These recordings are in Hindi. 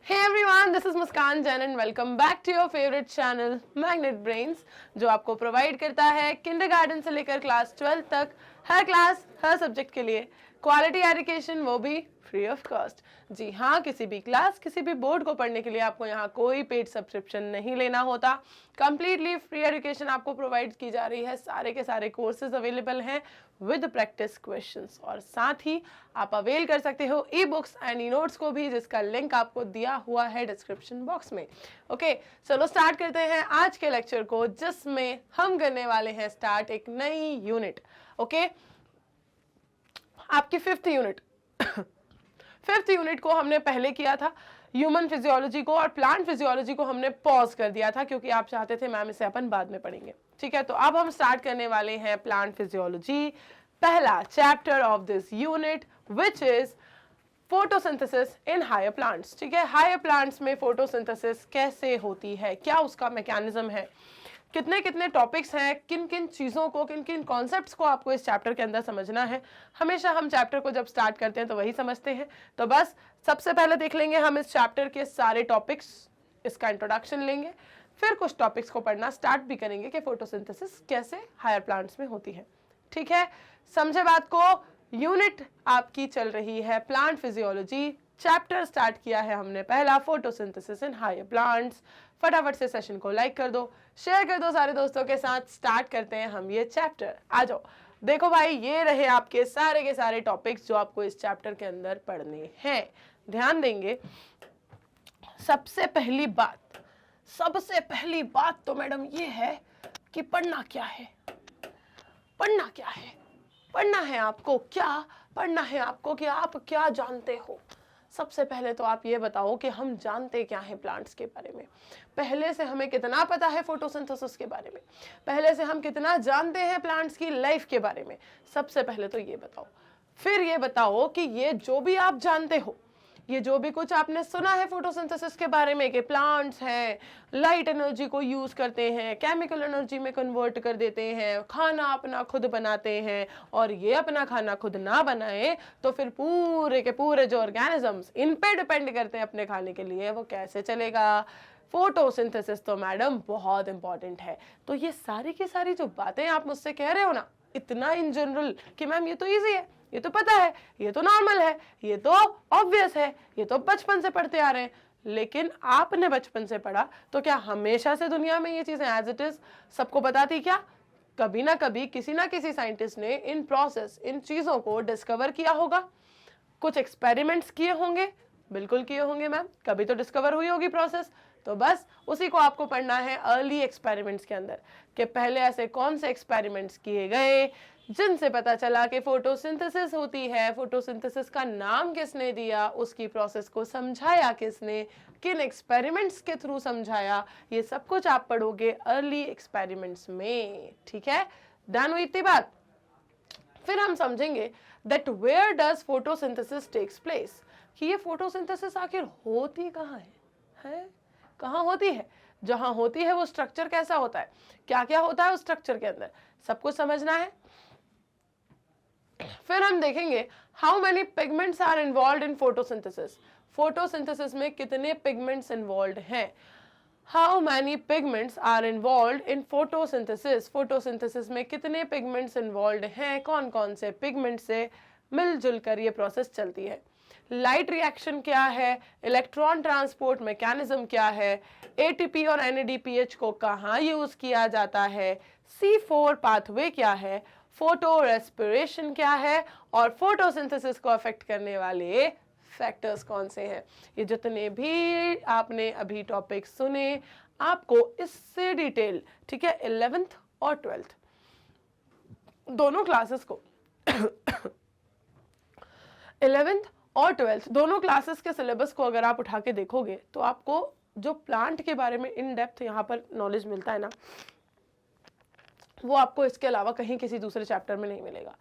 Hey everyone, this is Muskan Jain and welcome back to your favorite channel Magnet Brains, जो आपको प्रोवाइड करता है किंडरगार्टन से लेकर क्लास 12 तक हर क्लास हर सब्जेक्ट के लिए क्वालिटी एजुकेशन, वो भी फ्री ऑफ कॉस्ट। जी हाँ, किसी भी क्लास किसी भी बोर्ड को पढ़ने के लिए आपको यहाँ कोई पेड सब्सक्रिप्शन नहीं लेना होता। कंप्लीटली फ्री एजुकेशन आपको प्रोवाइड की जा रही है। सारे के सारे कोर्सेज अवेलेबल हैं विद प्रैक्टिस क्वेश्चंस, और साथ ही आप अवेल कर सकते हो e books and e notes को भी, जिसका लिंक आपको दिया हुआ है डिस्क्रिप्शन बॉक्स में। ओके, चलो स्टार्ट करते हैं आज के लेक्चर को, जिसमें हम करने वाले हैं स्टार्ट एक नई यूनिट। ओके, आपकी फिफ्थ यूनिट को हमने पहले किया था, ह्यूमन फिजियोलॉजी को और प्लांट फिजियोलॉजी को हमने पॉज कर दिया था क्योंकि आप चाहते थे मैम इसे अपन बाद में पढ़ेंगे। ठीक है, तो अब हम स्टार्ट करने वाले हैं प्लांट फिजियोलॉजी, पहला chapter of this unit which is photosynthesis in higher plants. ठीक है, हायर प्लांट्स में फोटोसिंथेसिस कैसे होती है, क्या उसका मैकेनिज्म है, कितने कितने टॉपिक्स हैं, किन किन चीज़ों को, किन किन कॉन्सेप्ट्स को आपको इस चैप्टर के अंदर समझना है। हमेशा हम चैप्टर को जब स्टार्ट करते हैं तो वही समझते हैं। तो बस सबसे पहले देख लेंगे हम इस चैप्टर के सारे टॉपिक्स, इसका इंट्रोडक्शन लेंगे, फिर कुछ टॉपिक्स को पढ़ना स्टार्ट भी करेंगे कि फोटोसिंथेसिस कैसे हायर प्लांट्स में होती है। ठीक है, समझे बात को। यूनिट आपकी चल रही है प्लांट फिजियोलॉजी, चैप्टर स्टार्ट किया है हमने पहला फोटोसिंथेसिस इन हायर प्लांट्स। फटाफट से सेशन को लाइक कर दो, शेयर कर दो सारे दोस्तों के साथ। स्टार्ट करते हैं हम ये चैप्टर। आ जाओ, देखो भाई, ये रहे आपके सारे के सारे टॉपिक्स जो आपको इस चैप्टर के अंदर पढ़ने हैं। ध्यान देंगे, सबसे पहली बात तो मैडम ये है कि पढ़ना क्या है। पढ़ना है आपको कि आप क्या जानते हो। सबसे पहले तो आप ये बताओ कि हम जानते क्या हैं प्लांट्स के बारे में, पहले से हमें कितना पता है फोटोसिंथेसिस के बारे में, पहले से हम कितना जानते हैं प्लांट्स की लाइफ के बारे में। सबसे पहले तो ये बताओ, फिर ये बताओ कि ये जो भी आप जानते हो, ये जो भी कुछ आपने सुना है फोटोसिंथेसिस के बारे में कि प्लांट्स हैं, लाइट एनर्जी को यूज करते हैं, केमिकल एनर्जी में कन्वर्ट कर देते हैं, खाना अपना खुद बनाते हैं, और ये अपना खाना खुद ना बनाए तो फिर पूरे के पूरे जो ऑर्गेनिजम्स इन पे डिपेंड करते हैं अपने खाने के लिए, वो कैसे चलेगा। फोटोसिंथेसिस तो मैडम बहुत इंपॉर्टेंट है। तो ये सारी की सारी जो बातें आप मुझसे कह रहे हो ना, इतना इन जनरल कि मैम ये तो इजी है, ये तो पता है, ये तो नॉर्मल है, ये तो ऑब्वियस है, ये तो बचपन से पढ़ते आ रहे हैं, लेकिन आपने बचपन से पढ़ा तो क्या हमेशा से दुनिया में ये चीजें एज इट इज सबको बताती क्या? कभी ना कभी किसी ना किसी साइंटिस्ट ने इन चीजों को डिस्कवर किया होगा, कुछ एक्सपेरिमेंट्स किए होंगे, बिल्कुल किए होंगे मैम, कभी तो डिस्कवर हुई होगी प्रोसेस। तो बस उसी को आपको पढ़ना है अर्ली एक्सपेरिमेंट्स के अंदर, कि पहले ऐसे कौन से एक्सपेरिमेंट्स किए गए जिनसे पता चला कि फोटोसिंथेसिस होती है, फोटोसिंथेसिस का नाम किसने दिया, उसकी प्रोसेस को समझाया किसने, किन एक्सपेरिमेंट्स के थ्रू समझाया, ये सब कुछ आप पढ़ोगे अर्ली एक्सपेरिमेंट्स में। ठीक है, डन हुई इतनी बात। फिर हम समझेंगे that where does photosynthesis takes place, कि ये फोटोसिंथेसिस आखिर होती कहाँ है? कहाँ होती है? जहां होती है वो स्ट्रक्चर कैसा होता है, क्या क्या होता है उस स्ट्रक्चर के अंदर, सब कुछ समझना है। फिर हम देखेंगे how many pigments are involve in photosynthesis, photosynthesis में कितने पिगमेंट्स इन्वॉल्व हैं। How many pigments are involve in photosynthesis, photosynthesis में कितने पिगमेंट्स इन्वॉल्व हैं, कौन कौन से पिगमेंट से मिलजुल कर ये प्रोसेस चलती है। लाइट रिएक्शन क्या है, इलेक्ट्रॉन ट्रांसपोर्ट मैकेनिज्म क्या है, एटीपी और एनएडीपीएच को कहाँ यूज किया जाता है, C4 पाथवे क्या है, फोटो रेस्पिरेशन क्या है, और फोटोसिंथेसिस को अफेक्ट करने वाले फैक्टर्स कौन से हैं। ये जितने भी आपने अभी टॉपिक सुने, आपको इससे डिटेल, ठीक है, 11th और 12th दोनों क्लासेस को 11th और 12th दोनों क्लासेस के सिलेबस को अगर आप उठा के देखोगे तो आपको जो प्लांट के बारे में इन डेप्थ यहाँ पर नॉलेज मिलता है ना, वो आपको इसके अलावा कहीं किसी दूसरे चैप्टर में नहीं मिलेगा।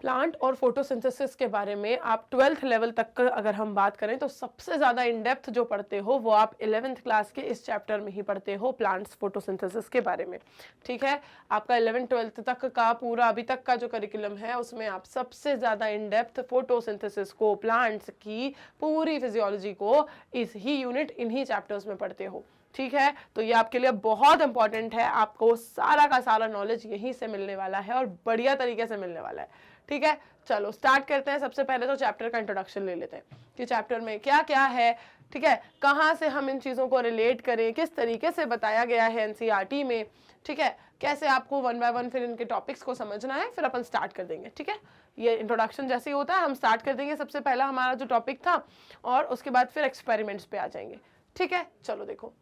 प्लांट और फोटोसिंथेसिस के बारे में आप 12th लेवल तक का अगर हम बात करें तो सबसे ज़्यादा इन डेप्थ जो पढ़ते हो वो आप 11th क्लास के इस चैप्टर में ही पढ़ते हो, प्लांट्स फोटोसिंथेसिस के बारे में। ठीक है, आपका 11th-12th तक का पूरा अभी तक का जो करिकुलम है उसमें आप सबसे ज़्यादा इन डेप्थ फोटोसिंथेसिस को, प्लांट्स की पूरी फिजियोलॉजी को इस ही यूनिट, इन्हीं चैप्टर्स में पढ़ते हो। ठीक है, तो ये आपके लिए बहुत इंपॉर्टेंट है, आपको सारा का सारा नॉलेज यहीं से मिलने वाला है और बढ़िया तरीके से मिलने वाला है। ठीक है, चलो स्टार्ट करते हैं। सबसे पहले तो चैप्टर का इंट्रोडक्शन ले लेते हैं कि चैप्टर में क्या क्या है। ठीक है, कहाँ से हम इन चीज़ों को रिलेट करें, किस तरीके से बताया गया है एनसीईआरटी में। ठीक है, कैसे आपको 1 बाय 1 फिर इनके टॉपिक्स को समझना है, फिर अपन स्टार्ट कर देंगे। ठीक है, ये इंट्रोडक्शन जैसे ही होता है हम स्टार्ट कर देंगे। सबसे पहला हमारा जो टॉपिक था और उसके बाद फिर एक्सपेरिमेंट्स पे आ जाएंगे। ठीक है, चलो देखो,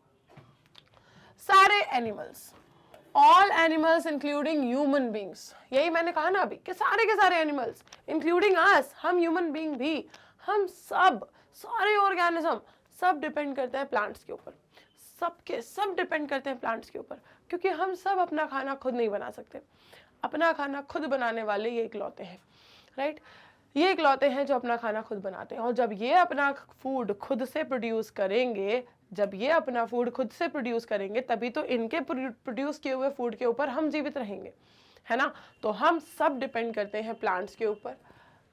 सारे animals, all animals including human beings, यही मैंने कहा ना अभी कि सारे के सारे एनिमल्स इंक्लूडिंग अस, हम ह्यूमन बींग भी, हम सब, सारे ऑर्गेनिज्म सब डिपेंड करते हैं प्लांट्स के ऊपर। सबके सब डिपेंड करते हैं प्लांट्स के ऊपर, क्योंकि हम सब अपना खाना खुद नहीं बना सकते। अपना खाना खुद बनाने वाले ये इकलौते हैं, राइट। ये इकलौते हैं जो अपना खाना खुद बनाते हैं, और जब ये अपना फूड खुद से प्रोड्यूस करेंगे, जब ये अपना फूड खुद से प्रोड्यूस करेंगे, तभी तो इनके प्रोड्यूस किए हुए फूड के ऊपर हम जीवित रहेंगे, है ना। तो हम सब डिपेंड करते हैं प्लांट्स के ऊपर।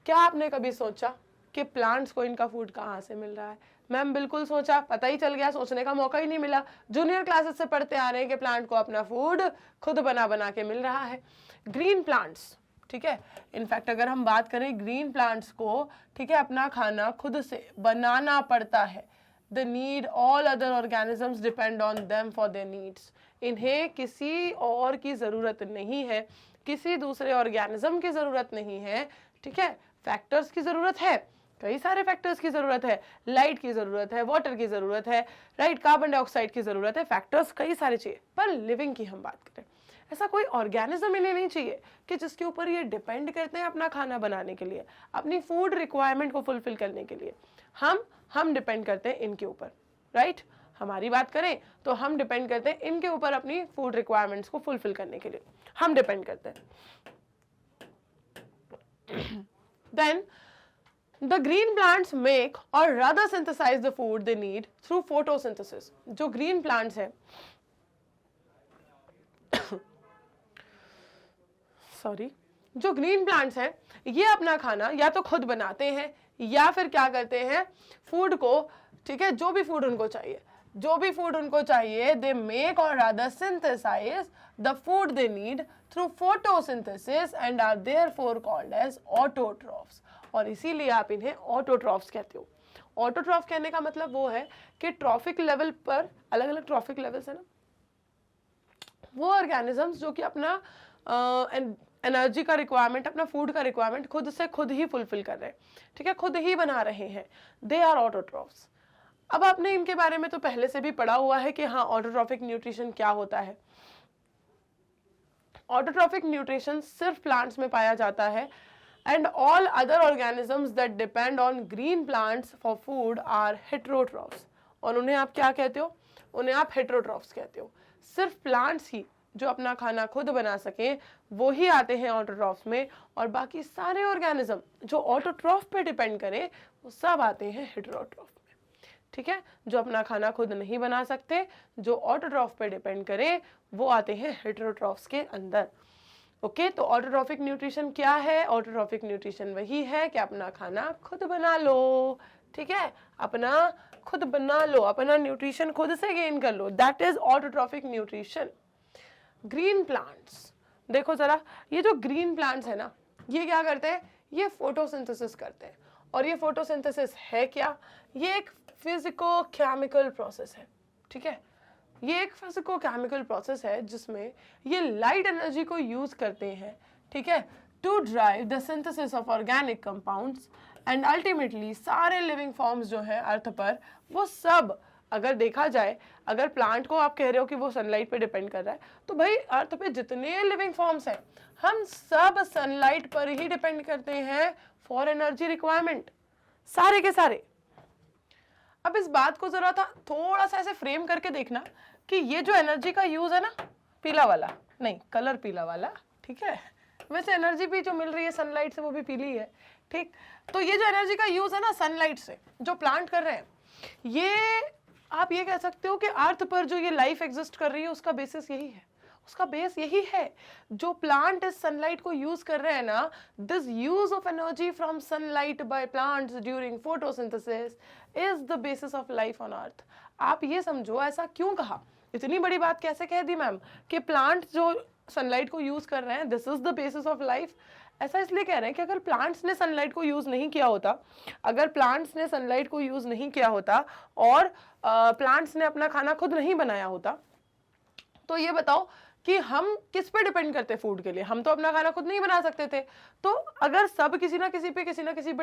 क्या आपने कभी सोचा कि प्लांट्स को इनका फूड कहाँ से मिल रहा है? मैम बिल्कुल सोचा, पता ही चल गया, सोचने का मौका ही नहीं मिला। जूनियर क्लासेस से पढ़ते आ रहे हैं कि प्लांट को अपना फूड खुद बना बना के मिल रहा है। ग्रीन प्लांट्स, ठीक है, इनफैक्ट अगर हम बात करें ग्रीन प्लांट्स को, ठीक है, अपना खाना खुद से बनाना पड़ता है। They need all other organisms depend on them for their needs. इन्हें किसी और की ज़रूरत नहीं है, किसी दूसरे ऑर्गेनिज्म की ज़रूरत नहीं है। ठीक है, फैक्टर्स की ज़रूरत है, कई सारे फैक्टर्स की ज़रूरत है, लाइट की ज़रूरत है, वाटर की ज़रूरत है, राइट, कार्बन डाइऑक्साइड की ज़रूरत है, फैक्टर्स कई सारे चाहिए। पर लिविंग की हम बात करें, ऐसा कोई ऑर्गेनिज्म इन्हें नहीं चाहिए कि जिसके ऊपर ये डिपेंड करते हैं अपना खाना बनाने के लिए, अपनी फूड रिक्वायरमेंट को फुलफिल करने के लिए। हम डिपेंड करते हैं इनके ऊपर, राइट। हमारी बात करें तो हम डिपेंड करते हैं इनके ऊपर अपनी फूड रिक्वायरमेंट्स को फुलफिल करने के लिए, हम डिपेंड करते हैं। Then the green plants make और rather synthesise the food they need through photosynthesis. जो ग्रीन प्लांट्स है जो ग्रीन प्लांट्स हैं, ये अपना खाना या तो खुद बनाते हैं या फिर क्या करते हैं, फूड को, ठीक है, जो भी फूड उनको चाहिए, दे मेक और rather synthesise the food they need through photosynthesis and are therefore called as autotrophs. और इसीलिए आप इन्हें ऑटोट्रॉफ्स कहते हो। ऑटोट्रॉफ कहने का मतलब वो है कि ट्रॉफिक लेवल पर, अलग अलग ट्रॉफिक लेवल्स है ना, वो ऑर्गेनिजम्स जो कि अपना एनर्जी का रिक्वायरमेंट, अपना फूड का रिक्वायरमेंट खुद से खुद ही फुलफिल कर रहे हैं, ठीक है, खुद ही बना रहे हैं, दे आर ऑटोट्रॉफ्स। अब आपने इनके बारे में तो पहले से भी पढ़ा हुआ है कि हाँ, ऑटोट्रॉफिक न्यूट्रिशन क्या होता है। ऑटोट्रॉफिक न्यूट्रिशन सिर्फ प्लांट्स में पाया जाता है, and all other organisms that depend on green plants for food are heterotrophs. और उन्हें आप क्या कहते हो? उन्हें आप हेटेरोट्रॉफ्स कहते हो। सिर्फ प्लांट्स ही जो अपना खाना खुद बना सकें वो ही आते हैं ऑटोट्रॉफ्स में, और बाकी सारे ऑर्गेनिज्म जो ऑटोट्रॉफ पे डिपेंड करें वो सब आते हैं हेटेरोट्रॉफ में। ठीक है, जो अपना खाना खुद नहीं बना सकते, जो ऑटोट्रॉफ पे डिपेंड करें, वो आते हैं हेटेरोट्रॉफ्स के अंदर। ओके, तो ऑटोट्रॉफिक न्यूट्रिशन क्या है? ऑटोट्रॉफिक न्यूट्रिशन वही है कि अपना खाना खुद बना लो, ठीक है, अपना खुद बना लो, अपना न्यूट्रिशन खुद से गेन कर लो, that is autotrophic nutrition. Green plants, देखो जरा, ये जो ग्रीन प्लांट्स है ना, ये क्या करते हैं? ये फोटोसिंथेसिस करते हैं। और ये फोटोसिंथेसिस है क्या? ये एक फिजिको केमिकल प्रोसेस है, ठीक है, ये एक फिजिको केमिकल प्रोसेस है जिसमें ये लाइट एनर्जी को यूज करते हैं, ठीक है, to drive the synthesis of organic compounds, and ultimately सारे लिविंग फॉर्म्स जो हैं अर्थ पर, वो सब, अगर देखा जाए, अगर प्लांट को आप कह रहे हो कि वो सनलाइट पे डिपेंड कर रहा है, तो भाई अर्थ पे जितने लिविंग फॉर्म्स हैं, हम सब सनलाइट पर ही डिपेंड करते हैं फॉर एनर्जी रिक्वायरमेंट, सारे के सारे। अब इस बात को जरा था थोड़ा सा ऐसे फ्रेम करके देखना कि ये जो एनर्जी का यूज है ना, पीला वाला नहीं, कलर पीला वाला, ठीक है, वैसे एनर्जी भी जो मिल रही है सनलाइट से वो भी पीली है, ठीक। तो ये जो एनर्जी का यूज है ना सनलाइट से जो प्लांट कर रहे हैं, ये आप ये कह सकते हो कि अर्थ पर जो ये लाइफ एग्जिस्ट कर रही है उसका बेसिस यही है, उसका बेस यही है। जो प्लांट इस सनलाइट को यूज कर रहे हैं ना, this use of energy from sunlight by plants during photosynthesis is the basis of life on earth. आप ये समझो ऐसा क्यों कहा, इतनी बड़ी बात कैसे कह दी मैम कि प्लांट जो सनलाइट को यूज कर रहे हैं this is the basis of life. ऐसा इसलिए कह रहे हैं कि अगर प्लांट्स ने सनलाइट को यूज नहीं किया होता, अगर प्लांट्स ने सनलाइट को यूज नहीं किया होता और प्लांट्स ने अपना खाना खुद नहीं बनाया होता, तो ये बताओ कि हम किस पे डिपेंड करते फूड के लिए, हम तो अपना खाना खुद नहीं बना सकते थे। तो अगर सब किसी ना किसी पे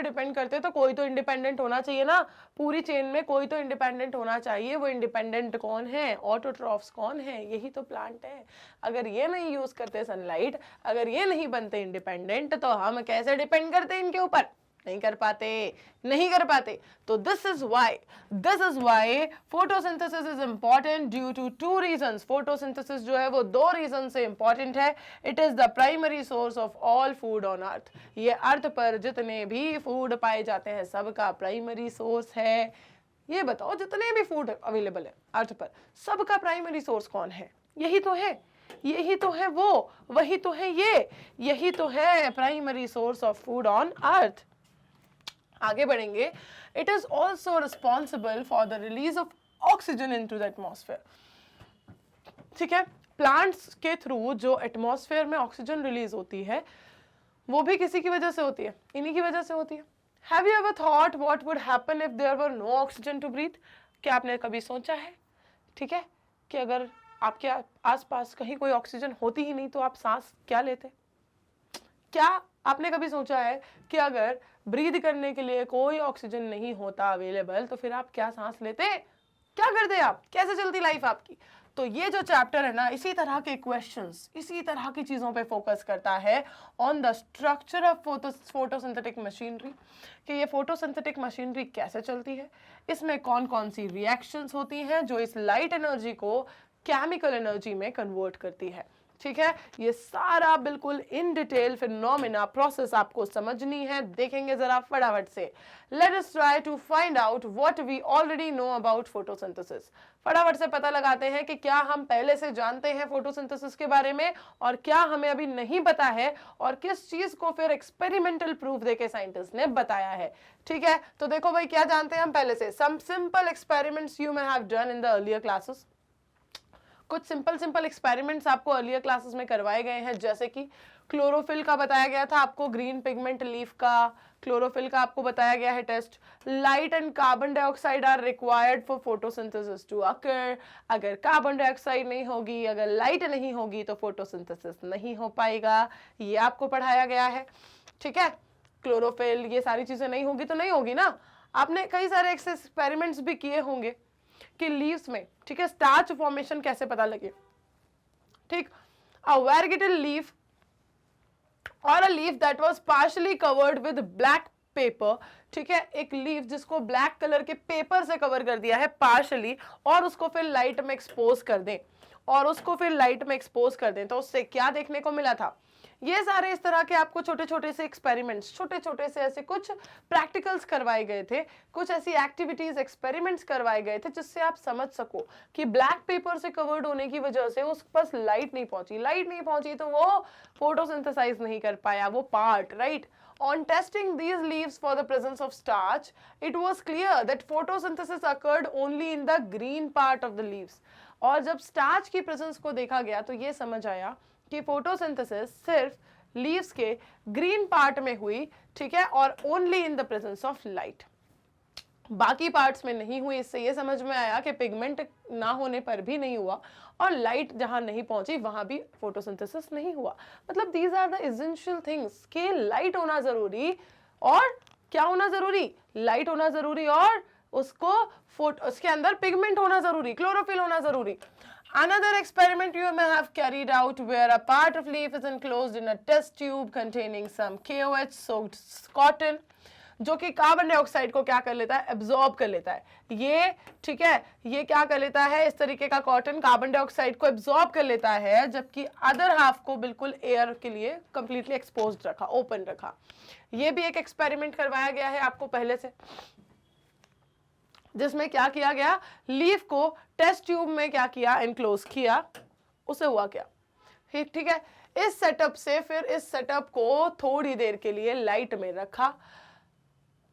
डिपेंड करते तो कोई तो इंडिपेंडेंट होना चाहिए ना, पूरी चेन में कोई तो इंडिपेंडेंट होना चाहिए। वो इंडिपेंडेंट कौन है, ऑटोट्रॉफ्स कौन है, यही तो प्लांट है। अगर ये नहीं यूज करते सनलाइट, अगर ये नहीं बनते इंडिपेंडेंट, तो हम कैसे डिपेंड करते इनके ऊपर, नहीं कर पाते, नहीं कर पाते। तो this is why photosynthesis is important due to two reasons. Photosynthesis जो है वो दो रीजन से इंपॉर्टेंट है। It is the primary source of all food on earth. ये अर्थ पर जितने भी फूड पाए जाते हैं सबका प्राइमरी सोर्स है। ये बताओ जितने भी फूड अवेलेबल है अर्थ पर, सबका प्राइमरी सोर्स कौन है? यही तो है, यही तो है वो, वही तो है ये, यही तो है primary source of food on earth. आगे बढ़ेंगे। It is also responsible for the release of oxygen into the atmosphere. ठीक है, प्लांट्स के थ्रू जो एटमोसफेयर में ऑक्सीजन रिलीज होती है वो भी किसी की वजह से होती है, इन्हीं की वजह से होती है। Have you ever thought what would happen if there were no oxygen to breathe? क्या आपने कभी सोचा है, ठीक है, कि अगर आपके आसपास कहीं कोई ऑक्सीजन होती ही नहीं तो आप सांस क्या लेते? क्या आपने कभी सोचा है कि अगर ब्रीथ करने के लिए कोई ऑक्सीजन नहीं होता अवेलेबल तो फिर आप क्या सांस लेते, क्या करते आप, कैसे चलती लाइफ आपकी? तो ये जो चैप्टर है ना, इसी तरह के क्वेश्चंस, इसी तरह की चीजों पे फोकस करता है, on the structure of photosynthetic machinery, कि ये फोटोसिंथेटिक मशीनरी कैसे चलती है, इसमें कौन कौन सी रिएक्शंस होती हैं जो इस लाइट एनर्जी को केमिकल एनर्जी में कन्वर्ट करती है। ठीक है, ये सारा बिल्कुल इन डिटेल फिनोमेना प्रोसेस आपको समझनी है। देखेंगे जरा फटाफट से। Let us try to find out what we already know about photosynthesis. फटाफट से पता लगाते हैं कि क्या हम पहले से जानते हैं फोटोसिंथेसिस के बारे में और क्या हमें अभी नहीं पता है, और किस चीज को फिर एक्सपेरिमेंटल प्रूफ देके साइंटिस्ट ने बताया है। ठीक है, तो देखो भाई क्या जानते हैं हम पहले से। Some simple experiments you may have done in the earlier classes. कुछ सिंपल एक्सपेरिमेंट्स आपको अर्लियर क्लासेस में करवाए गए हैं, जैसे कि क्लोरोफिल का बताया गया था आपको, ग्रीन पिगमेंट लीफ का क्लोरोफिल का आपको बताया गया है test. Light and carbon dioxide are required for photosynthesis to occur. अगर कार्बन डाइऑक्साइड नहीं होगी, अगर लाइट नहीं होगी तो फोटोसिंथेसिस नहीं हो पाएगा, ये आपको पढ़ाया गया है। ठीक है, क्लोरोफिल ये सारी चीजें नहीं होगी तो नहीं होगी ना। आपने कई सारे एक्सपेरिमेंट्स भी किए होंगे कि लीव्स में, ठीक है, स्टार्च फॉर्मेशन कैसे पता लगे। ठीक, अ वेरिगेटल लीफ और a leaf that was partially covered with black pepper. ठीक है, एक लीफ जिसको ब्लैक कलर के पेपर से कवर कर दिया है पार्शियली, और उसको फिर लाइट में एक्सपोज कर दें, तो उससे क्या देखने को मिला था। ये सारे इस तरह के आपको छोटे छोटे से एक्सपेरिमेंट्स, छोटे छोटे से ऐसे कुछ प्रैक्टिकल्स करवाए गए थे, कुछ ऐसी एक्टिविटीज, एक्सपेरिमेंट्स करवाए गए थे जिससे आप समझ सको कि ब्लैक पेपर से कवर्ड होने की वजह से उस पास लाइट नहीं पहुंची तो वो फोटोसिंथेसाइज नहीं कर पाया वो part, right. On testing these leaves for the presence of starch, it was clear that photosynthesis occurred only in the green part of the leaves. और जब स्टार्च की प्रेजेंस को देखा गया तो ये समझ आया कि फोटोसिंथेसिस सिर्फ लीव्स के ग्रीन पार्ट में हुई, ठीक है, और only in the presence of light, बाकी पार्ट्स में नहीं हुई। इससे ये समझ में आया कि पिगमेंट ना होने पर भी नहीं हुआ और लाइट जहां नहीं पहुंची वहां भी फोटोसिंथेसिस नहीं हुआ। मतलब these are the essential things कि लाइट होना जरूरी और क्या होना जरूरी, लाइट होना जरूरी और उसके अंदर पिगमेंट होना जरूरी, क्लोरोफिल होना जरूरी। Another experiment you may have carried out where a part of leaf is enclosed in a test tube containing some KOH soaked cotton. जो कि कार्बन डाइऑक्साइड को क्या कर लेता है, एब्जॉर्ब कर लेता है। ये ठीक है, ये क्या कर लेता है, इस तरीके का कॉटन कार्बन डाइऑक्साइड को एब्जॉर्ब कर लेता है, जबकि अदर हाफ को बिल्कुल एयर के लिए कंप्लीटली एक्सपोज्ड रखा, ओपन रखा। ये भी एक एक्सपेरिमेंट करवाया गया है आपको पहले से, जिसमें क्या किया गया, लीफ को टेस्ट ट्यूब में क्या किया, एनक्लोज किया। उसे हुआ क्या, ठीक है, इस सेटअप से फिर इस सेटअप को थोड़ी देर के लिए लाइट में रखा,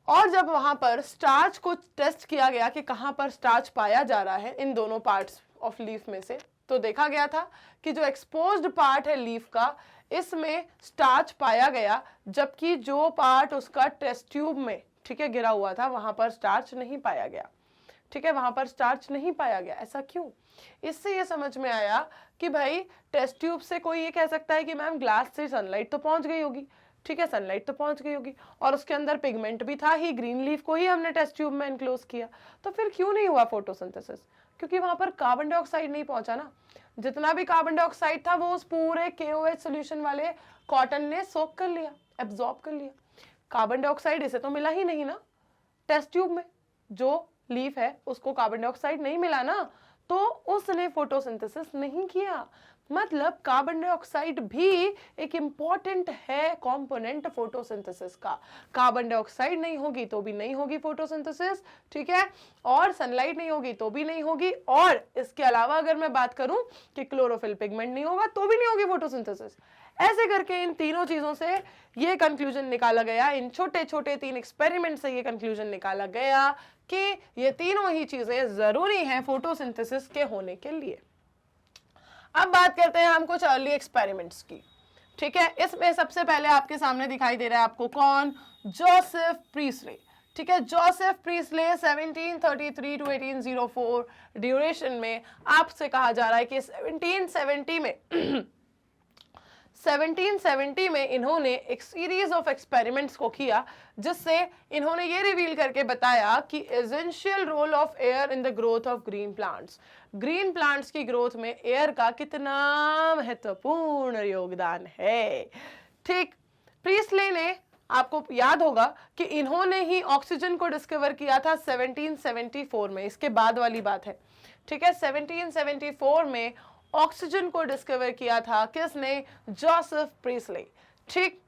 और जब वहां पर स्टार्च को टेस्ट किया गया कि कहां पर स्टार्च पाया जा रहा है इन दोनों पार्ट्स ऑफ लीफ में से, तो देखा गया था कि जो एक्सपोज्ड पार्ट है लीफ का, इसमें स्टार्च पाया गया, जबकि जो पार्ट उसका टेस्ट ट्यूब में ठीक है गिरा हुआ था, वहां पर स्टार्च नहीं पाया गया। ठीक है, वहां पर स्टार्च नहीं पाया गया। ऐसा क्यों? इससे ये समझ में आया कि भाई टेस्ट ट्यूब से कोई ये कह सकता है कि मैम ग्लास से सनलाइट तो पहुंच गई होगी, ठीक है, सनलाइट तो पहुंच गई होगी, और उसके अंदर पिगमेंट भी था ही, ग्रीन लीफ को ही हमने टेस्ट ट्यूब में एनक्लोज किया, तो फिर क्यों नहीं हुआ फोटोसिंथेसिस? क्योंकि वहां पर कार्बन डाइऑक्साइड नहीं पहुंचा ना। जितना भी कार्बन डाइऑक्साइड था वो उस पूरे KOH सोल्यूशन वाले कॉटन ने सोक कर लिया, एब्जॉर्ब कर लिया। कार्बन डाइऑक्साइड इसे तो मिला ही नहीं ना टेस्ट ट्यूब में, जो लीफ है उसको कार्बन डाइऑक्साइड नहीं मिला ना, तो उसने फोटोसिंथेसिस नहीं किया। मतलब कार्बन डाइऑक्साइड भी एक इंपॉर्टेंट है कंपोनेंट फोटोसिंथेसिस का। कार्बन डाइऑक्साइड नहीं होगी तो भी नहीं होगी फोटोसिंथेसिस, ठीक है, और सनलाइट नहीं होगी तो भी नहीं होगी, और इसके अलावा अगर मैं बात करूं कि क्लोरोफिल पिगमेंट नहीं होगा तो भी नहीं होगी फोटोसिंथेसिस। ऐसे करके इन तीनों चीजों से ये कंक्लूजन निकाला गया, इन छोटे छोटे 3 एक्सपेरिमेंट से ये कंक्लूजन निकाला गया कि ये तीनों ही चीजें जरूरी हैं फोटोसिंथेसिस के होने के लिए। अब बात करते हैं हम कुछ अर्ली एक्सपेरिमेंट्स की, ठीक है। इसमें सबसे पहले आपके सामने दिखाई दे रहा है आपको कौन, जोसेफ प्रीस्ले, ठीक है। जोसेफ प्रीस्ले 1733 टू 1804 ड्यूरेशन में आपसे कहा जा रहा है कि 1770 में इन्होंने एक सीरीज ऑफ एक्सपेरिमेंट्स को किया, जिससे इन्होंने ये रिवील करके बताया कि essential role of air in the growth of green plants, green plants की ग्रोथ में एयर का कितना महत्वपूर्ण योगदान है। ठीक, प्रीस्ले ने, आपको याद होगा कि इन्होंने ही ऑक्सीजन को डिस्कवर किया था 1774 में, इसके बाद वाली बात है, ठीक है। 1774 में ऑक्सीजन को डिस्कवर किया था किसने, जोसेफ प्रीस्ले, ठीक।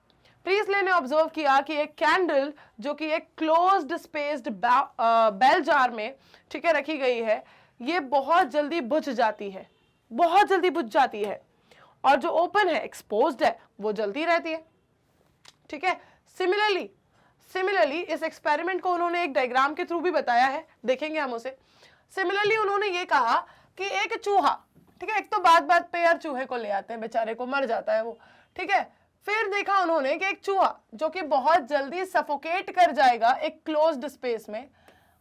प्रीस्ले ने ऑब्जर्व किया कि एक कैंडल जो कि एक क्लोज्ड स्पेस्ड बेल जार में, ठीक है, रखी गई है, ये बहुत जल्दी बुझ जाती है, बहुत जल्दी बुझ जाती है, और जो ओपन है, एक्सपोज्ड है, वो जलती रहती है, ठीक है। सिमिलरली इस एक्सपेरिमेंट को उन्होंने एक डायग्राम के थ्रू भी बताया है, देखेंगे हम उसे। सिमिलरली उन्होंने ये कहा कि एक चूहा, ठीक है, एक तो बात पे यार चूहे को ले आते हैं, बेचारे को, मर जाता है वो, ठीक है। फिर देखा उन्होंने कि एक चूहा जो कि बहुत जल्दी सफोकेट कर जाएगा एक क्लोज्ड स्पेस में,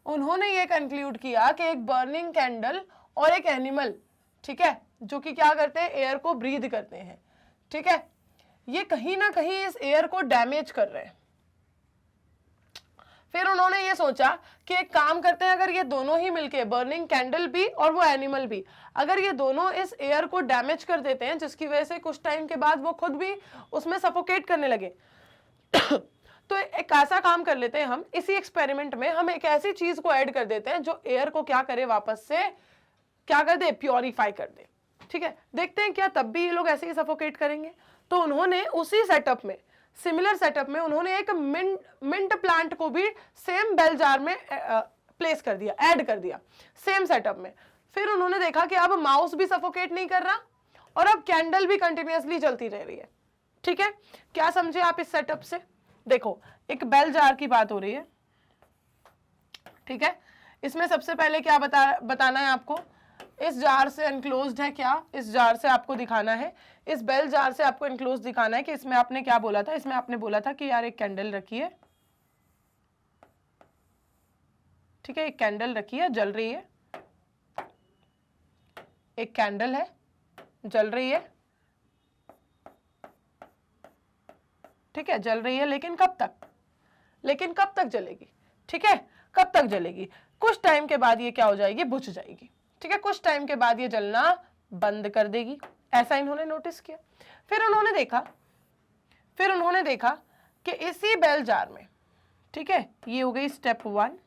उन्होंने ये कंक्लूड किया कि एक बर्निंग कैंडल और एक एनिमल, ठीक है, जो कि क्या करते हैं, एयर को ब्रीथ करते हैं, ठीक है, ये कहीं ना कहीं इस एयर को डैमेज कर रहे हैं। फिर उन्होंने ये सोचा कि एक काम करते हैं, अगर ये दोनों ही मिलके, बर्निंग कैंडल भी और वो एनिमल भी, अगर ये दोनों इस एयर को डैमेज कर देते हैं, जिसकी वजह से कुछ टाइम के बाद वो खुद भी उसमें सफोकेट करने लगे तो एक ऐसा काम कर लेते हैं हम, इसी एक्सपेरिमेंट में हम एक ऐसी चीज को ऐड कर देते हैं जो एयर को क्या करे, वापस से क्या कर दे, प्योरीफाई कर दे, ठीक है। देखते हैं क्या तब भी ये लोग ऐसे ही सफोकेट करेंगे। तो उन्होंने उसी सेटअप में, सिमिलर सेटअप में, उन्होंने एक मिंट प्लांट को भी सेम बेल जार में प्लेस कर दिया, ऐड कर दिया सेम सेटअप में। फिर उन्होंने देखा कि अब माउस भी सफोकेट नहीं कर रहा और अब कैंडल भी कंटिन्यूअसली जलती रह रही है, ठीक है। क्या समझे आप इस सेटअप से? देखो, एक बेल जार की बात हो रही है, ठीक है। इसमें सबसे पहले क्या बताना है आपको, इस जार से एनक्लोज्ड है क्या, इस जार से आपको दिखाना है, इस बेल जार से आपको एनक्लोज दिखाना है कि इसमें आपने क्या बोला था, इसमें आपने बोला था कि यार एक कैंडल रखी है, ठीक है, एक कैंडल रखी है, जल रही है, एक कैंडल है, जल रही है, ठीक है, जल रही है, लेकिन कब तक जलेगी, ठीक है, कब तक जलेगी? कुछ टाइम के बाद ये क्या हो जाएगी, बुझ जाएगी, ठीक है, कुछ टाइम के बाद ये जलना बंद कर देगी, ऐसा इन्होंने नोटिस किया। फिर उन्होंने देखा कि इसी बेल जार में, ठीक है, ये हो गई स्टेप 1।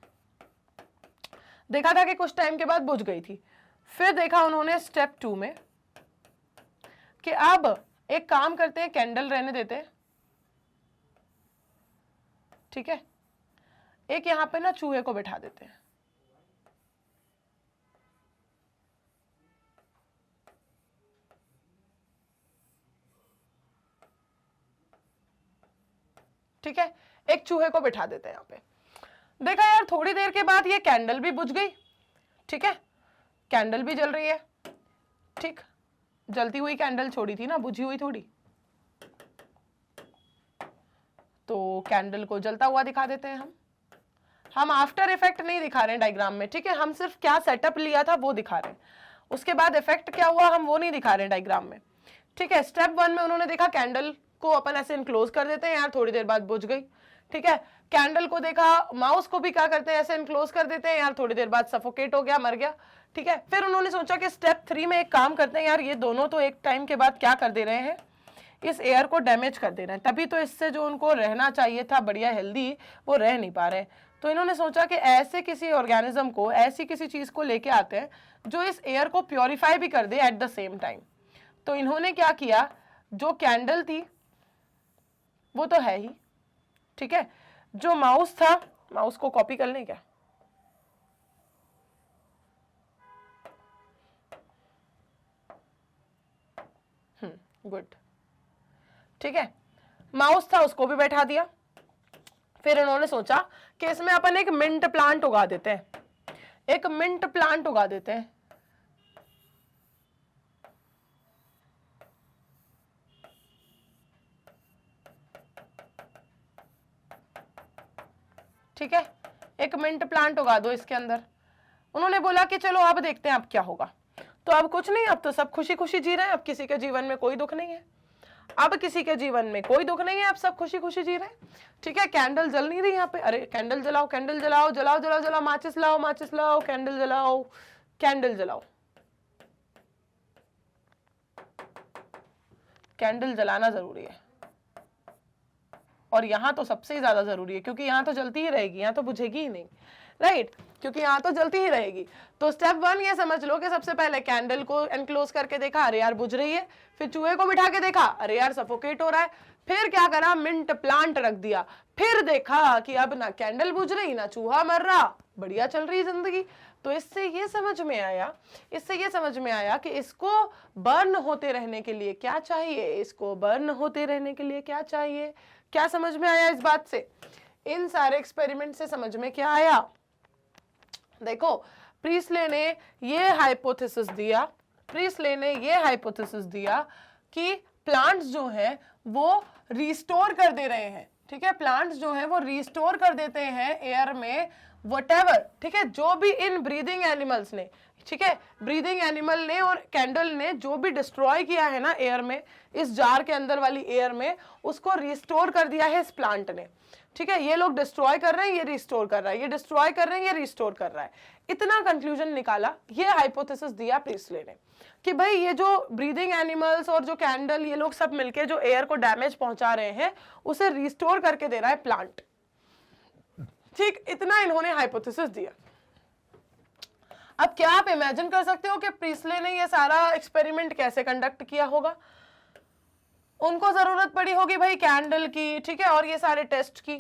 देखा था कि कुछ टाइम के बाद बुझ गई थी। फिर देखा उन्होंने स्टेप 2 में कि अब एक काम करते हैं, कैंडल रहने देते हैं, ठीक है, एक यहां पे ना चूहे को बिठा देते हैं। ठीक है, एक चूहे को बिठा देते हैं यहां पे। देखा यार थोड़ी देर के बाद ये कैंडल भी बुझ गई, ठीक है, कैंडल भी जल रही है, ठीक, जलती हुई कैंडल छोड़ी थी ना, बुझी हुई थोड़ी, तो कैंडल को जलता हुआ दिखा देते हैं हम आफ्टर इफेक्ट नहीं दिखा रहे हैं डायग्राम में, ठीक है, हम सिर्फ क्या सेटअप लिया था वो दिखा रहे हैं, उसके बाद इफेक्ट क्या हुआ हम वो नहीं दिखा रहे हैं डायग्राम में, ठीक है। स्टेप 1 में उन्होंने देखा कैंडल को अपन ऐसे इनक्लोज कर देते हैं, यार थोड़ी देर बाद बुझ गई, ठीक है, कैंडल को देखा, माउस को भी क्या करते हैं, ऐसे इनक्लोज कर देते हैं, यार थोड़ी देर बाद सफोकेट हो गया, मर गया, ठीक है। फिर उन्होंने सोचा कि स्टेप 3 में एक काम करते हैं, यार ये दोनों तो एक टाइम के बाद क्या कर दे रहे हैं, इस एयर को डैमेज कर दे रहे हैं, तभी तो इससे जो उनको रहना चाहिए था बढ़िया हेल्दी, वो रह नहीं पा रहे। तो इन्होंने सोचा कि ऐसे किसी ऑर्गेनिज्म को, ऐसी किसी चीज को लेके आते हैं जो इस एयर को प्योरीफाई भी कर दे एट द सेम टाइम। तो इन्होंने क्या किया, जो कैंडल थी वो तो है ही, ठीक है, जो माउस था, माउस को कॉपी कर लें क्या, गुड, ठीक है, माउस था उसको भी बैठा दिया। फिर इन्होंने सोचा कि इसमें अपन एक मिंट प्लांट उगा देते हैं, एक मिंट प्लांट उगा देते हैं, ठीक है, एक मिंट प्लांट उगा दो इसके अंदर। उन्होंने बोला कि चलो अब देखते हैं अब क्या होगा। तो अब कुछ नहीं, अब तो सब खुशी खुशी जी रहे हैं, अब किसी के जीवन में कोई दुख नहीं है, अब किसी के जीवन में कोई दुख नहीं है, अब सब खुशी खुशी जी रहे हैं, ठीक है। कैंडल जल नहीं रही यहाँ पे, अरे कैंडल जलाओ, कैंडल जलाओ, जलाओ जलाओ जलाओ, माचिस लाओ, माचिस लाओ, कैंडल जलाओ, कैंडल जलाओ, कैंडल जलाना जरूरी है, और यहां तो सबसे ज्यादा जरूरी है, क्योंकि यहां तो जलती ही रहेगी, यहां तो बुझेगी ही नहीं, राइट, क्योंकि यहां तो जलती ही रहेगी। तो स्टेप 1 ये समझ लो कि सबसे पहले कैंडल को एनक्लोज करके देखा, अरे यार बुझ रही है, फिर चूहे को बिठा के देखा, अरे यार सफोकेट हो रहा है, फिर क्या करा, मिंट प्लांट रख दिया, फिर देखा कि अब ना कैंडल बुझ रही ना चूहा मर रहा, बढ़िया चल रही जिंदगी। तो इससे ये समझ में आया, इससे ये समझ में आया कि इसको बर्न होते रहने के लिए क्या चाहिए, इसको बर्न होते रहने के लिए क्या चाहिए, क्या समझ में आया इस बात से, इन सारे एक्सपेरिमेंट से समझ में क्या आया। देखो प्रीस्ले ने ये हाइपोथेसिस दिया, प्रीस्ले ने ये हाइपोथेसिस दिया कि प्लांट्स जो हैं वो रिस्टोर कर दे रहे हैं, ठीक है, प्लांट्स जो हैं वो रिस्टोर कर देते हैं एयर में व्हाटएवर, ठीक है, जो भी इन ब्रीदिंग एनिमल्स ने, ठीक है, ब्रीदिंग एनिमल ने और कैंडल ने जो भी डिस्ट्रॉय किया है ना एयर में, इस जार के अंदर वाली एयर में, उसको रिस्टोर कर दिया है इस प्लांट ने, ठीक है। ये लोग डिस्ट्रॉय कर रहे हैं, ये रिस्टोर कर रहा है, ये डिस्ट्रॉय कर रहे हैं, ये रिस्टोर कर रहा है, इतना कंक्लूजन निकाला, ये हाइपोथेसिस दिया प्रीस्ले ने कि भाई ये जो ब्रीदिंग एनिमल्स और जो कैंडल, ये लोग सब मिलके जो एयर को डैमेज पहुंचा रहे हैं उसे रिस्टोर करके दे रहा है प्लांट, ठीक, इतना इन्होंने हाइपोथेसिस दिया। अब क्या आप इमेजिन कर सकते हो कि प्रीस्ले ने ये सारा एक्सपेरिमेंट कैसे कंडक्ट किया होगा। उनको जरूरत पड़ी होगी भाई कैंडल की, ठीक है, और ये सारे टेस्ट की,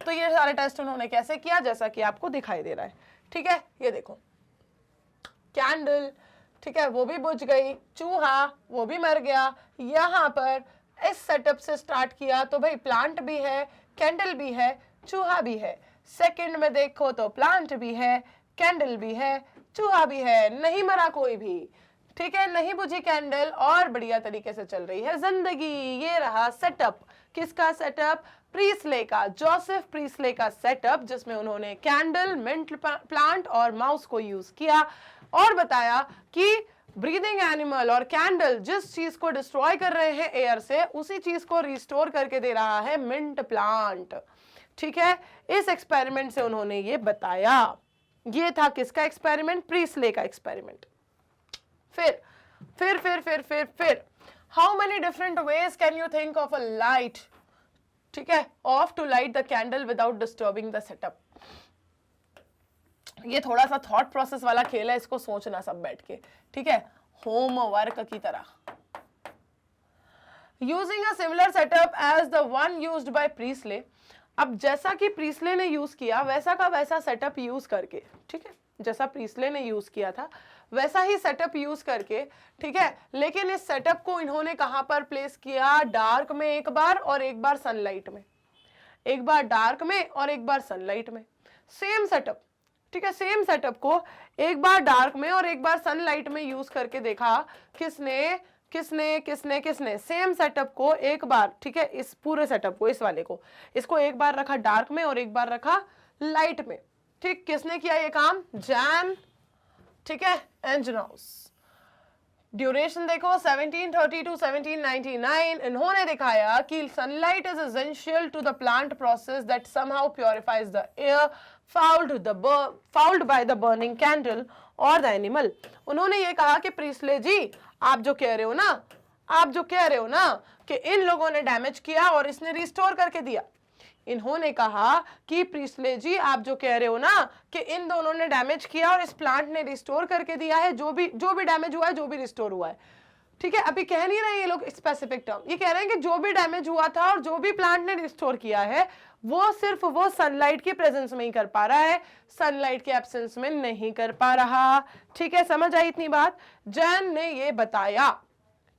तो ये सारे टेस्ट उन्होंने कैसे किया, जैसा कि आपको दिखाई दे रहा है, ठीक है, ये देखो कैंडल, ठीक है, वो भी बुझ गई, चूहा वो भी मर गया, यहां पर इस सेटअप से स्टार्ट किया तो भाई प्लांट भी है, कैंडल भी है, चूहा भी है, सेकंड में देखो तो प्लांट भी है, कैंडल भी है, चूहा भी है, नहीं मरा कोई भी, ठीक है, नहीं बुझी कैंडल और बढ़िया तरीके से चल रही है जिंदगी। ये रहा सेटअप, किसका सेटअप, प्रीस्ले का, जोसेफ प्रीस्ले का सेटअप, जिसमें उन्होंने कैंडल, मिंट प्लांट और माउस को यूज किया और बताया कि ब्रीदिंग एनिमल और कैंडल जिस चीज को डिस्ट्रॉय कर रहे हैं एयर से, उसी चीज को रिस्टोर करके दे रहा है मिंट प्लांट, ठीक है। इस एक्सपेरिमेंट से उन्होंने ये बताया। ये था किसका एक्सपेरिमेंट, प्रीस्ले का एक्सपेरिमेंट। फिर how many different ways can you think of a light ठीक है, of to light the candle without disturbing the setup. ये थोड़ा सा थॉट प्रोसेस वाला खेल है, इसको सोचना सब बैठ के, ठीक है, होमवर्क की तरह। Using a similar setup as the one used by Priestley, अब जैसा कि प्रीस्ले ने यूज किया वैसा का वैसा सेटअप यूज करके, ठीक है, जैसा प्रीस्ले ने यूज किया था वैसा ही सेटअप यूज करके, ठीक है, लेकिन इस सेटअप को इन्होंने कहां पर प्लेस किया, डार्क में एक बार और एक बार सनलाइट में, एक बार डार्क में और एक बार सनलाइट में, सेम सेटअप, ठीक है, सेम सेटअप को एक बार डार्क में और एक बार सनलाइट में यूज करके देखा, किसने किसने किसने किसने सेम सेटअप को एक बार, ठीक है, इस पूरे सेटअप को, इस वाले को, इसको एक बार रखा डार्क में और एक बार रखा लाइट में, ठीक, किसने किया ये काम, जैन, ठीक है, एंजनाउस। ड्यूरेशन देखो 1730 टू 1799, इन्होंने दिखाया कि sunlight is essential to the plant process that somehow purifies the air fouled by the burning candle और द एनिमल। उन्होंने ये कहा कि प्रीस्ले जी आप जो कह रहे हो ना, आप जो कह रहे हो ना कि इन लोगों ने डैमेज किया और इसने रिस्टोर करके दिया, इन्होंने कहा कि प्रीस्ले जी आप जो कह रहे हो ना कि इन दोनों ने डैमेज किया और इस प्लांट ने रिस्टोर करके दिया है, जो भी डैमेज हुआ है, जो भी रिस्टोर हुआ है, ठीक है, अभी कह नहीं रहे ये लोग स्पेसिफिक टर्म, ये कह रहे हैं कि जो भी डैमेज हुआ था और जो भी प्लांट ने रिस्टोर किया है वो सिर्फ वो सनलाइट की प्रेजेंस में ही कर पा रहा है, सनलाइट के एब्सेंस में नहीं कर पा रहा, ठीक है, समझ आई इतनी बात। जैन ने ये बताया,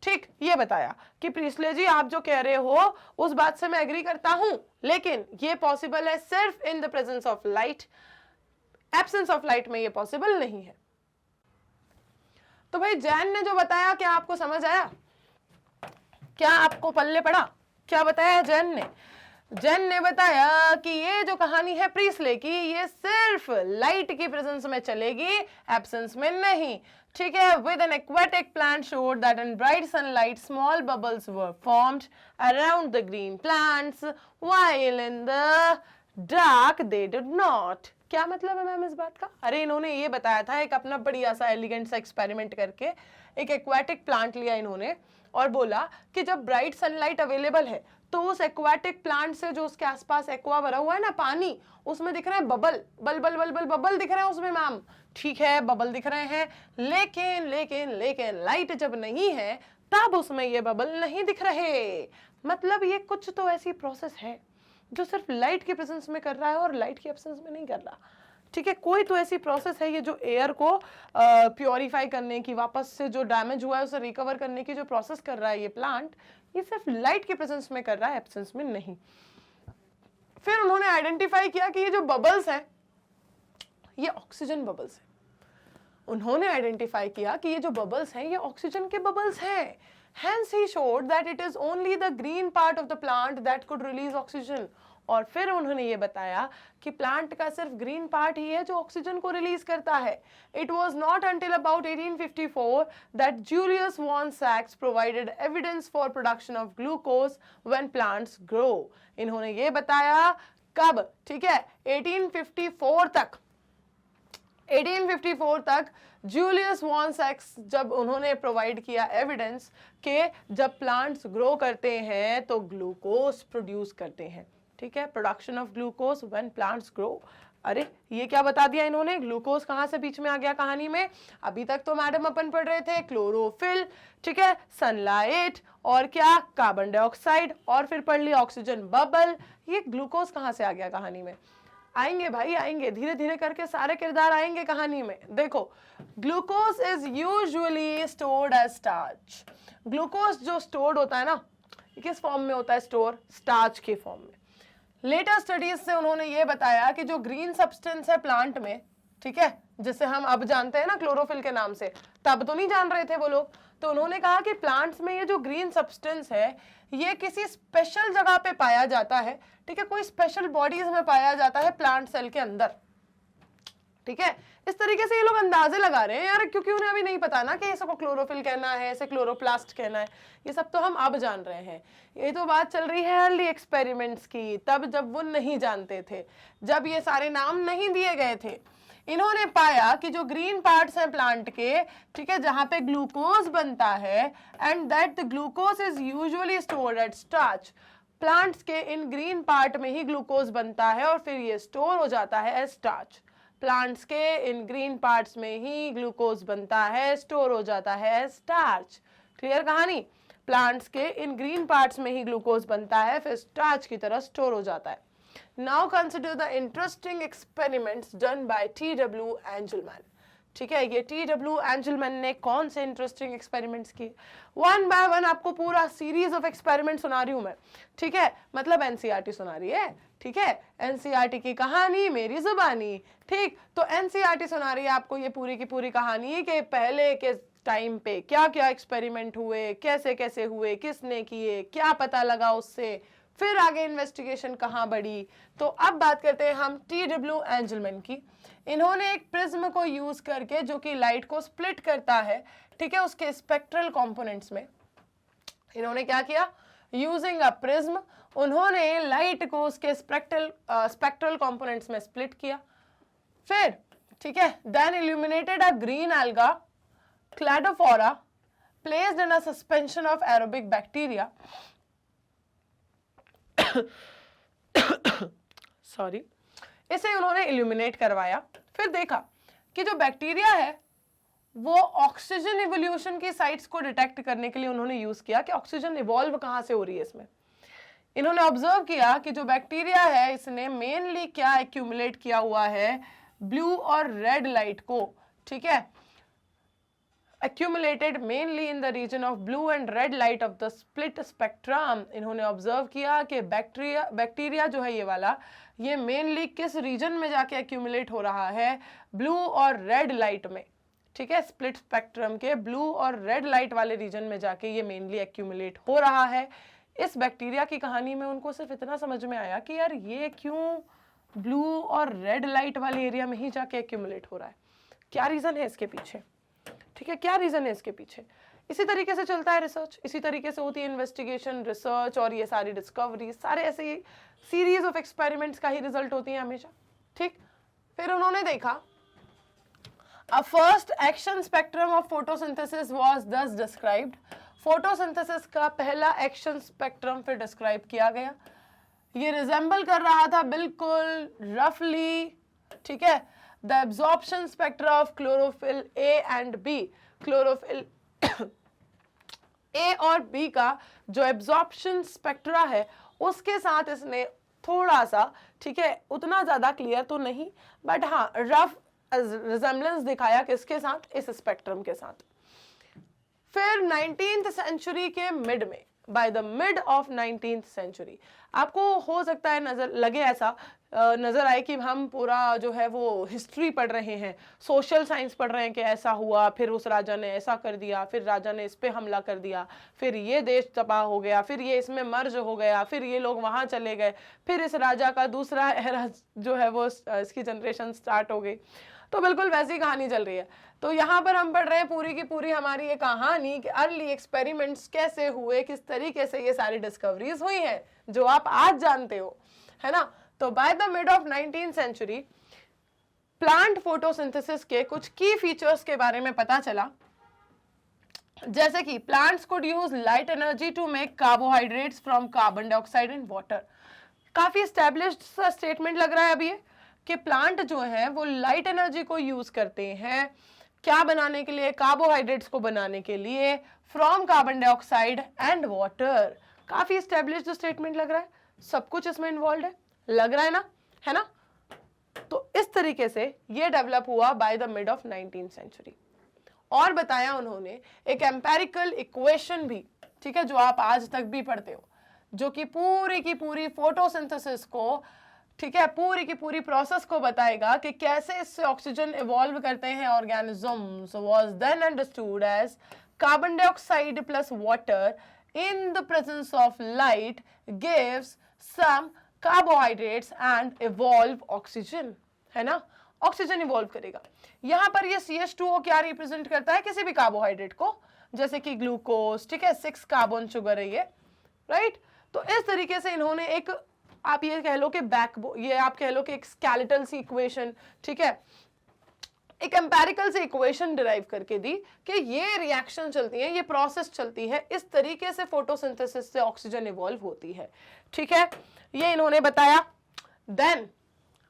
ठीक, ये बताया कि प्रीस्ले जी आप जो कह रहे हो उस बात से मैं एग्री करता हूं, लेकिन ये पॉसिबल है सिर्फ इन the presence of light, absence of light में ये पॉसिबल नहीं है। तो भाई जैन ने जो बताया क्या आपको समझ आया, क्या आपको पल्ले पड़ा, क्या बताया जैन ने? जैन ने बताया कि ये जो कहानी है प्रीस्ले की, ये सिर्फ लाइट की प्रेजेंस में चलेगी, एब्सेंस में नहीं, ठीक है। With N aquatic plant showed that in bright sunlight small bubbles were formed around the green plants while in the dark they did not. क्या मतलब है मैम इस बात का? अरे इन्होंने ये बताया था, एक अपना बढ़िया सा एलिगेंट सा एक्सपेरिमेंट करके एक एक्वेटिक प्लांट लिया इन्होंने और बोला कि जब ब्राइट सनलाइट अवेलेबल है तो उस एक्वेटिक प्लांट से जो उसके आसपास एक्वा भरा हुआ है ना पानी, उसमें दिख रहे हैं बबल, बल बल बल बल बबल दिख रहे हैं उसमें मैम, ठीक है, बबल दिख रहे हैं, लेकिन लेकिन लेकिन लाइट जब नहीं है तब उसमें ये बबल नहीं दिख रहे। मतलब ये कुछ तो ऐसी प्रोसेस है जो सिर्फ लाइट के प्रेजेंस में कर रहा है और लाइट के एब्सेंस में नहीं कर रहा, ठीक है। कोई तो ऐसी प्रोसेस है ये जो एयर को प्योरीफाई करने की, वापस से जो डैमेज हुआ है उसे रिकवर करने की जो प्रोसेस कर रहा है ये प्लांट, ये सिर्फ लाइट के प्रेजेंस में कर रहा है, एब्सेंस में नहीं। फिर उन्होंने आइडेंटिफाई किया कि ये जो बबल्स हैं ये ऑक्सीजन बबल्स हैं। उन्होंने आइडेंटिफाई किया कि ये जो बबल्स हैं ये ऑक्सीजन के बबल्स हैं। Hence he showed that it is only the green part of the plant that could release oxygen. और फिर उन्होंने ये बताया कि प्लांट का सिर्फ ग्रीन पार्ट ही है जो ऑक्सीजन को रिलीज करता है। It was not until about 1854 that Julius von Sachs provided evidence for production of glucose when plants grow. इन्होंने ये बताया कब, ठीक है, 1854 तक, 1854 तक जूलियस वॉन सैक्स जब उन्होंने प्रोवाइड किया एविडेंस कि जब प्लांट्स ग्रो करते हैं तो ग्लूकोज प्रोड्यूस करते हैं, ठीक है, production of glucose when plants grow. अरे ये क्या बता दिया इन्होंने, ग्लूकोज कहां से बीच में आ गया कहानी में? अभी तक तो मैडम अपन पढ़ रहे थे क्लोरोफिल, ठीक है, सनलाइट और क्या, कार्बन डाइऑक्साइड, और फिर पढ़ लिया ऑक्सीजन बबल। ये ग्लूकोज कहां से आ गया कहानी में? आएंगे भाई आएंगे, धीरे धीरे करके सारे किरदार आएंगे कहानी में। देखो, glucose is usually stored as starch. Glucose जो स्टोर्ड होता है ना, किस फॉर्म में होता है स्टोर? स्टार्च के फॉर्म में। लेटर स्टडीज से उन्होंने ये बताया कि जो ग्रीन सब्सटेंस है प्लांट में, ठीक है, जिसे हम अब जानते हैं ना क्लोरोफिल के नाम से, तब तो नहीं जान रहे थे वो लोग। तो उन्होंने कहा कि प्लांट्स में ये जो ग्रीन सब्सटेंस है ये किसी स्पेशल जगह पे पाया जाता है, ठीक है, कोई स्पेशल बॉडीज में पाया जाता है प्लांट सेल के अंदर, ठीक है। इस तरीके से ये लोग अंदाजे लगा रहे हैं यार, क्योंकि उन्हें अभी नहीं पता ना कि इसको क्लोरोफिल कहना है, इसे क्लोरोप्लास्ट कहना है, ये सब तो हम अब जान रहे हैं। ये तो बात चल रही है अर्ली एक्सपेरिमेंट्स की, तब जब वो नहीं जानते थे, जब ये सारे नाम नहीं दिए गए थे। इन्होंने पाया कि जो ग्रीन पार्ट्स हैं प्लांट के, ठीक है, जहां पे ग्लूकोज बनता है, and that the glucose is usually stored at starch. Plants के इन ग्रीन पार्ट में ही ग्लूकोज बनता है और फिर ये स्टोर हो जाता है एज स्टार्च। प्लांट्स के इन ग्रीन पार्ट्स में ही ग्लूकोज बनता है, स्टोर हो जाता है एज स्टार्च। क्लियर कहानी? प्लांट्स के इन ग्रीन पार्ट्स में ही ग्लूकोज बनता है, फिर स्टार्च की तरह स्टोर हो जाता है। Now consider the interesting experiments done by T.W. Angelman. ठीक है, ये T.W. एंजलमैन ने कौन से इंटरेस्टिंग एक्सपेरिमेंट्स किए? वन बाय वन आपको पूरा सीरीज ऑफ एक्सपेरिमेंट सुना रही हूं मैं। ठीक है, मतलब एनसीईआरटी सुना रही है। ठीक है, एनसीईआरटी की कहानी मेरी जुबानी। ठीक, तो एनसीईआरटी सुना रही है आपको ये पूरी की पूरी कहानी कि पहले के टाइम पे क्या क्या एक्सपेरिमेंट हुए, कैसे कैसे हुए, किसने किए, क्या पता लगा उससे, फिर आगे इन्वेस्टिगेशन कहाँ बढ़ी। तो अब बात करते हैं हम T.W. एंजलमैन की। इन्होंने एक प्रिज्म को यूज करके, जो कि लाइट को स्प्लिट करता है, ठीक है, उसके स्पेक्ट्रल कंपोनेंट्स में इन्होंने क्या किया? यूजिंग अ प्रिज्म उन्होंने लाइट को उसके स्पेक्ट्रल कंपोनेंट्स में स्प्लिट किया। फिर ठीक है, then illuminated a green alga Cladophora placed in a suspension of aerobic bacteria sorry, इसे उन्होंने इल्यूमिनेट करवाया। फिर देखा कि जो बैक्टीरिया है वो ऑक्सीजन इवोल्यूशन की साइट्स को डिटेक्ट करने के लिए उन्होंने यूज किया कि ऑक्सीजन इवॉल्व कहां से हो रही है इसमें। इन्होंने ऑब्जर्व किया कि जो बैक्टीरिया है इसने मेनली क्या एक्यूमुलेट किया हुआ है? ब्लू और रेड लाइट को। ठीक है, accumulated mainly in the region of blue and red light of the split spectrum। इन्होंने ऑब्जर्व किया कि बैक्टीरिया जो है ये वाला, ये मेनली किस रीजन में जाके एक्यूमुलेट हो रहा है? ब्लू और रेड लाइट में। ठीक है, स्प्लिट स्पेक्ट्रम के ब्लू और रेड लाइट वाले रीजन में जाके ये मेनली एक्यूमुलेट हो रहा है। इस बैक्टीरिया की कहानी में उनको सिर्फ इतना समझ में आया कि यार ये क्यों ब्लू और रेड लाइट वाले एरिया में ही जाके एक्यूमुलेट हो रहा है, क्या रीजन है इसके पीछे? ठीक है, क्या रीजन है इसके पीछे? इसी तरीके से चलता है रिसर्च, इसी तरीके से होती है इन्वेस्टिगेशन, रिसर्च, और ये सारी डिस्कवरी सारे ऐसे सीरीज ऑफ एक्सपेरिमेंट्स का ही रिजल्ट होती है हमेशा। ठीक, फिर उन्होंने देखा a first action spectrum of photosynthesis was thus described. Photosynthesis का पहला एक्शन स्पेक्ट्रम फिर डिस्क्राइब किया गया। ये रिजेंबल कर रहा था बिल्कुल रफली, ठीक है, the absorption spectra of chlorophyll A and B. Chlorophyll A और बी का जो एब्जॉर्प्शन स्पेक्ट्रा है उसके साथ इसने थोड़ा सा, ठीक है, उतना ज्यादा क्लियर तो नहीं, बट हाँ रफ रिजेम्बलेंस दिखाया किसके साथ? इस स्पेक्ट्रम के साथ। फिर 19th सेंचुरी के मिड में, by the mid of 19th century, आपको हो सकता है नजर लगे ऐसा नजर आए कि हम पूरा जो है वो हिस्ट्री पढ़ रहे हैं, सोशल साइंस पढ़ रहे हैं कि ऐसा हुआ, फिर उस राजा ने ऐसा कर दिया, फिर राजा ने इस पे हमला कर दिया, फिर ये देश तबाह हो गया, फिर ये इसमें मर्ज हो गया, फिर ये लोग वहां चले गए, फिर इस राजा का दूसरा एरा जो है वो इसकी जनरेशन स्टार्ट हो गई। तो बिल्कुल वैसी कहानी चल रही है। तो यहाँ पर हम पढ़ रहे हैं पूरी की पूरी हमारी ये कहानी कि अर्ली एक्सपेरिमेंट्स कैसे हुए, किस तरीके से ये सारी डिस्कवरीज हुई हैं जो आप आज जानते हो, है ना। तो by the mid of 19th century plant photosynthesis के कुछ की फीचर्स के बारे में पता चला, जैसे कि plants could use light energy to make carbohydrates from carbon dioxide and water. काफी एस्टेब्लिश्ड स्टेटमेंट लग रहा है अभी ये कि प्लांट जो है वो लाइट एनर्जी को यूज करते हैं क्या बनाने के लिए? कार्बोहाइड्रेट्स को बनाने के लिए, from carbon dioxide and water. काफी एस्टेब्लिश्ड स्टेटमेंट लग रहा है, सब कुछ इसमें इन्वॉल्व है, लग रहा है ना, है ना। तो इस तरीके से ये डेवलप हुआ by the mid of 19th century. और बताया उन्होंने एक एम्पेरिकल इक्वेशन भी, ठीक है, जो आप आज तक भी पढ़ते हो, जो कि पूरी की पूरी फोटोसिंथेसिस को, ठीक है, पूरी की पूरी प्रोसेस को बताएगा कि कैसे इससे ऑक्सीजन इवॉल्व करते हैं organisms. Was then understood as carbon dioxide plus water in the presence of light gives some carbohydrates and evolve oxygen, है ना, ऑक्सीजन इवॉल्व करेगा। यहां पर ये CH2O क्या रिप्रेजेंट करता है? किसी भी कार्बोहाइड्रेट को, जैसे कि ग्लूकोज, ठीक है, 6 कार्बन शुगर है ये, राइट। तो इस तरीके से इन्होंने एक, आप ये कह लो कि ये आप कह लो कि एक स्केलेटल सी इक्वेशन, ठीक है, एक एम्पेरिकल से इक्वेशन डिराइव करके दी कि ये रिएक्शन चलती है, ये प्रोसेस चलती है, इस तरीके से फोटोसिंथेसिस से ऑक्सीजन इवॉल्व होती है। ठीक है, ये इन्होंने बताया। Then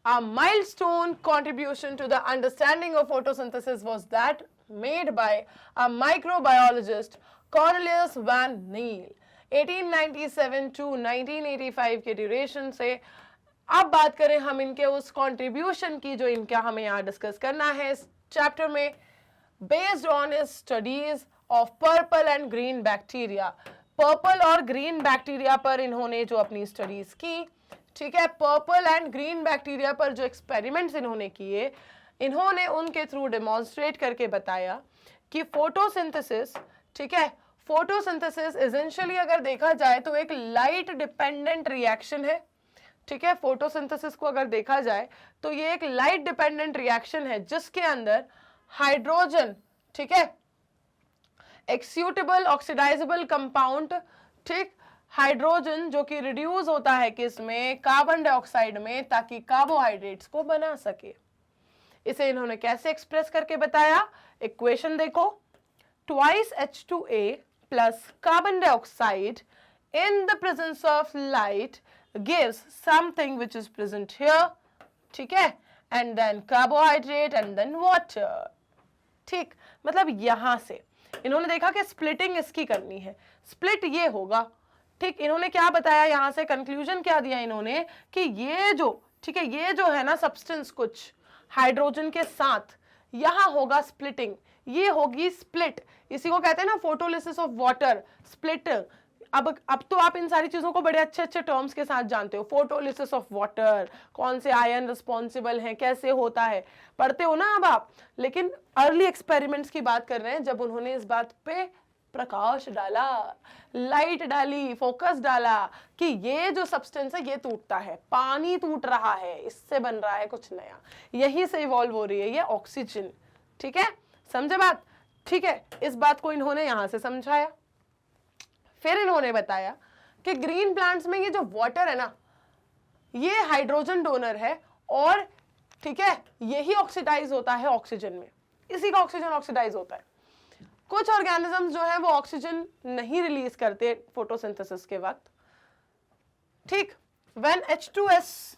a milestone contribution to the understanding of photosynthesis was that made by a microbiologist Cornelius van Niel 1897 to 1985 के ड्यूरेशन से। अब बात करें हम इनके उस कंट्रीब्यूशन की जो इनका हमें यहाँ डिस्कस करना है इस चैप्टर में, based on his studies of purple and green bacteria. Purple और ग्रीन बैक्टीरिया पर इन्होंने जो अपनी स्टडीज की, ठीक है, पर्पल एंड ग्रीन बैक्टीरिया पर जो एक्सपेरिमेंट्स इन्होंने किए, इन्होंने उनके थ्रू डेमोन्स्ट्रेट करके बताया कि फोटोसिंथेसिस, ठीक है, फोटोसिंथेसिस एसेंशियली अगर देखा जाए तो एक लाइट डिपेंडेंट रिएक्शन है। ठीक है, फोटोसिंथेसिस को अगर देखा जाए तो ये एक लाइट डिपेंडेंट रिएक्शन है जिसके अंदर हाइड्रोजन, ठीक है, एक्स्यूटेबल ऑक्सीडाइजेबल कंपाउंड, ठीक, हाइड्रोजन जो कि रिड्यूस होता है किसमें, कार्बन डाइऑक्साइड में, ताकि कार्बोहाइड्रेट्स को बना सके। इसे इन्होंने कैसे एक्सप्रेस करके बताया, इक्वेशन देखो, twice H2A plus carbon dioxide in the presence of light gives something which is present here, ठीक है, and then carbohydrate and then water। ठीक, मतलब यहां से इन्होंने देखा कि स्प्लिटिंग इसकी करनी है, स्प्लिट ये होगा। ठीक, इन्होंने क्या बताया यहां से, कंक्लूजन क्या दिया इन्होंने कि ये जो, ठीक है, ये जो है ना सब्सटेंस कुछ हाइड्रोजन के साथ, यहां होगा स्प्लिटिंग, ये होगी स्प्लिट। इसी को कहते हैं ना फोटोलिसिस ऑफ वाटर, स्प्लिट। अब तो आप इन सारी चीजों को बड़े अच्छे अच्छे टर्म्स के साथ जानते हो, फोटोलिसिस ऑफ वाटर, कौन से आयन रिस्पॉन्सिबल हैं, कैसे होता है, पढ़ते हो ना अब आप। लेकिन अर्ली एक्सपेरिमेंट्स की बात कर रहे हैं जब उन्होंने इस बात पे प्रकाश डाला, लाइट डाली, फोकस डाला कि ये जो सब्सटेंस है ये टूटता है, पानी टूट रहा है, इससे बन रहा है कुछ नया, यही से इवॉल्व हो रही है ये ऑक्सीजन। ठीक है, समझे बात? ठीक है, इस बात को इन्होंने यहां से समझाया। फिर इन्होंने बताया कि ग्रीन प्लांट्स में ये जो वाटर है ना, ये हाइड्रोजन डोनर है और ठीक है, यही ऑक्सीडाइज होता है ऑक्सीजन में, इसी का ऑक्सीजन ऑक्सीडाइज होता है। कुछ ऑर्गेनिज्म जो है वो ऑक्सीजन नहीं रिलीज करते फोटोसिंथेसिस के वक्त। ठीक, when H2S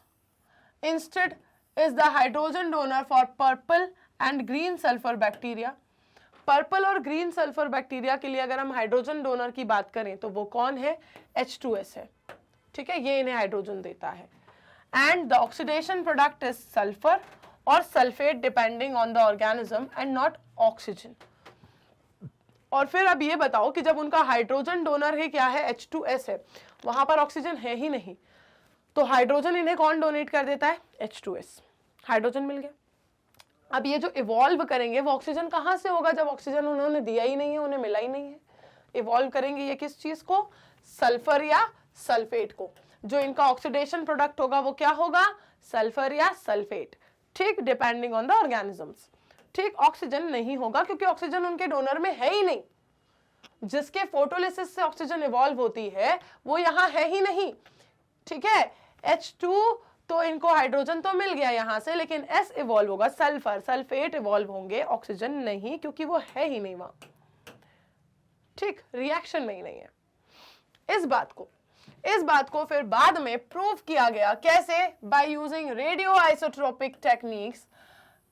instead is the hydrogen donor for purple and green sulfur bacteria। Purple और ग्रीन सल्फर बैक्टीरिया के लिए अगर हम हाइड्रोजन डोनर की बात करें तो वो कौन है, H2S है। ठीक है, ये इन्हें हाइड्रोजन देता है। And the oxidation product is sulphur और sulphate depending on the organism and not oxygen. और फिर अब ये बताओ कि जब उनका हाइड्रोजन डोनर है क्या है, H2S है, वहां पर ऑक्सीजन है ही नहीं, तो हाइड्रोजन इन्हें कौन डोनेट कर देता है, H2S, हाइड्रोजन मिल गया। अब ये जो इवॉल्व करेंगे वो ऑक्सीजन कहाँ से होगा जब ऑक्सीजन उन्होंने दिया ही नहीं है, उन्हें मिला ही नहीं है। इवॉल्व करेंगे ये किस चीज को, सल्फर या सल्फेट को। जो इनका ऑक्सीडेशन प्रोडक्ट होगा वो क्या होगा, सल्फर या सल्फेट। ठीक, डिपेंडिंग ऑन द ऑर्गेनिजम्स। ठीक, ऑक्सीजन नहीं होगा क्योंकि ऑक्सीजन उनके डोनर में है ही नहीं। जिसके फोटोलिसिस से ऑक्सीजन इवॉल्व होती है वो यहाँ है ही नहीं। ठीक है, H2 तो इनको हाइड्रोजन तो मिल गया यहां से, लेकिन S इवॉल्व होगा, सल्फर सल्फेट इवॉल्व होंगे, ऑक्सीजन नहीं, क्योंकि वो है ही नहीं वहां। ठीक, रिएक्शन में ही नहीं है। इस बात को फिर बाद में प्रूव किया गया, कैसे, by using radio isotropic techniques.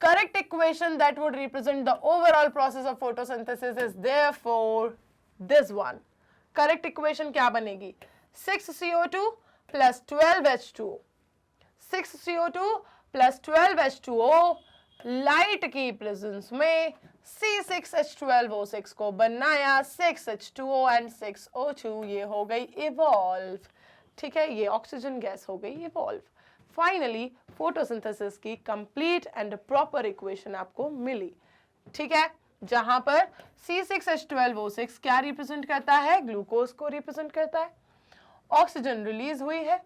Correct equation that would represent the overall process of photosynthesis is therefore this one. Correct equation क्या बनेगी, 6CO2 plus 12H2O, 6CO2 plus 12H2O light की प्रेजेंस में C6H12O6 को बनाया 6H2O एंड 6O2, ये हो गई इवॉल्व। ठीक है, ये ऑक्सीजन गैस हो गई इवॉल्व। फाइनली फोटोसिंथेसिस की कंप्लीट एंड प्रॉपर इक्वेशन आपको मिली। ठीक है, जहां पर C6H12O6 क्या रिप्रेजेंट करता है, ग्लूकोज को रिप्रेजेंट करता है। ऑक्सीजन रिलीज हुई है,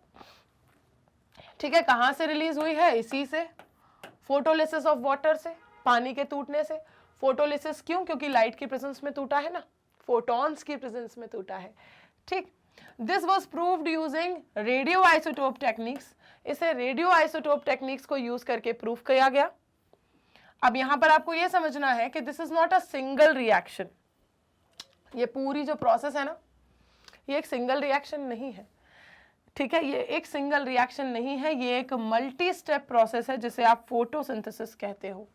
ठीक है, कहां से रिलीज हुई है, इसी से, फोटोलिसिस ऑफ वाटर से, पानी के टूटने से। फोटोलिसिस क्यों, क्योंकि लाइट की प्रेजेंस में टूटा है ना, फोटॉन्स की प्रेजेंस में टूटा है। ठीक, this was proved using radio isotope techniques. इसे रेडियो आइसोटोप टेक्निक्स को यूज करके प्रूव किया गया। अब यहां पर आपको ये समझना है कि this is not a single reaction. ये पूरी जो प्रोसेस है ना, ये एक सिंगल रिएक्शन नहीं है, ठीक है, ये एक सिंगल रिएक्शन नहीं है, ये एक मल्टी स्टेप प्रोसेस है जिसे आप फोटोसिंथेसिस कहते हो।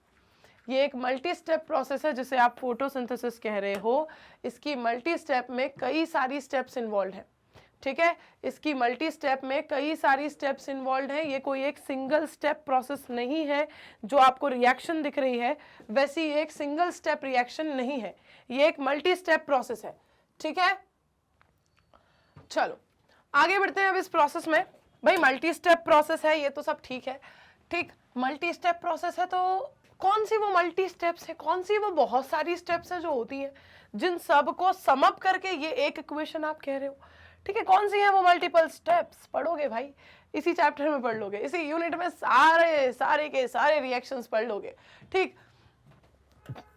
ये एक मल्टी स्टेप प्रोसेस है जिसे आप फोटोसिंथेसिस कह रहे हो। इसकी मल्टी स्टेप में कई सारी स्टेप्स इन्वॉल्व हैं, ठीक है, इसकी मल्टी स्टेप में कई सारी स्टेप्स इन्वॉल्व हैं। ये कोई एक सिंगल स्टेप प्रोसेस नहीं है। जो आपको रिएक्शन दिख रही है वैसी एक सिंगल स्टेप रिएक्शन नहीं है, ये एक मल्टी स्टेप प्रोसेस है, ठीक है। चलो आगे बढ़ते हैं अब इस प्रोसेस में। भाई मल्टी स्टेप प्रोसेस है, ये तो सब ठीक है, ठीक, मल्टी स्टेप प्रोसेस है, तो कौन सी वो मल्टी स्टेप्स है, कौन सी वो बहुत सारी स्टेप्स है जो होती है जिन सब को सम अप करके ये एक इक्वेशन आप कह रहे हो, ठीक है, कौन सी है वो मल्टीपल स्टेप्स? पढ़ोगे भाई, इसी चैप्टर में पढ़ लोगे, इसी यूनिट में सारे के सारे रिएक्शंस पढ़ लोगे, ठीक।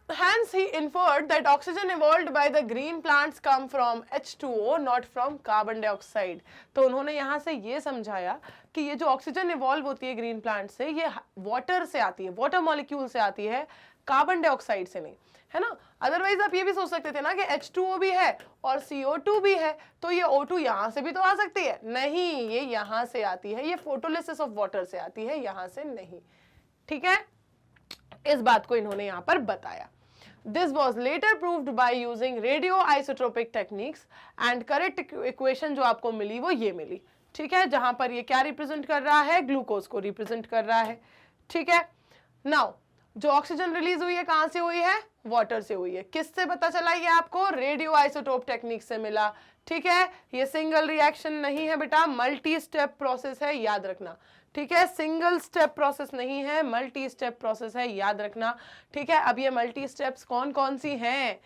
Hence he inferred that oxygen evolved by the green plants come from H2O not from carbon dioxide। तो उन्होंने यहाँ से ये समझाया कि ये जो ऑक्सीजन इवॉल्व होती है ग्रीन प्लांट से, ये वाटर से आती है, वाटर मॉलिक्यूल से आती है, कार्बन डाइऑक्साइड से नहीं, है ना। अदरवाइज आप ये भी सोच सकते थे ना कि H2O भी है और CO2 भी है, तो ये O2 यहाँ से भी तो आ सकती है, नहीं, ये यहाँ से आती है, ये फोटोलिसिस ऑफ वाटर से आती है, यहाँ से नहीं, ठीक है। इस बात को इन्होंने यहाँ पर बताया। This was later proved by using radioisotopic techniques and correct equation जो आपको मिली वो ये मिली, ठीक है, जहां पर ये क्या रिप्रेजेंट कर रहा है, ग्लूकोज को रिप्रेजेंट कर रहा है, ठीक है। नाउ जो ऑक्सीजन रिलीज हुई है कहां से हुई है, वाटर से हुई है। किससे पता चला ये आपको, रेडियो आइसोटोप टेक्निक से मिला, ठीक है। ये सिंगल रिएक्शन नहीं है बेटा, मल्टी स्टेप प्रोसेस है, याद रखना, ठीक है, सिंगल स्टेप प्रोसेस नहीं है, मल्टी स्टेप प्रोसेस है, याद रखना, ठीक है। अब ये मल्टी स्टेप्स कौन कौन सी हैं,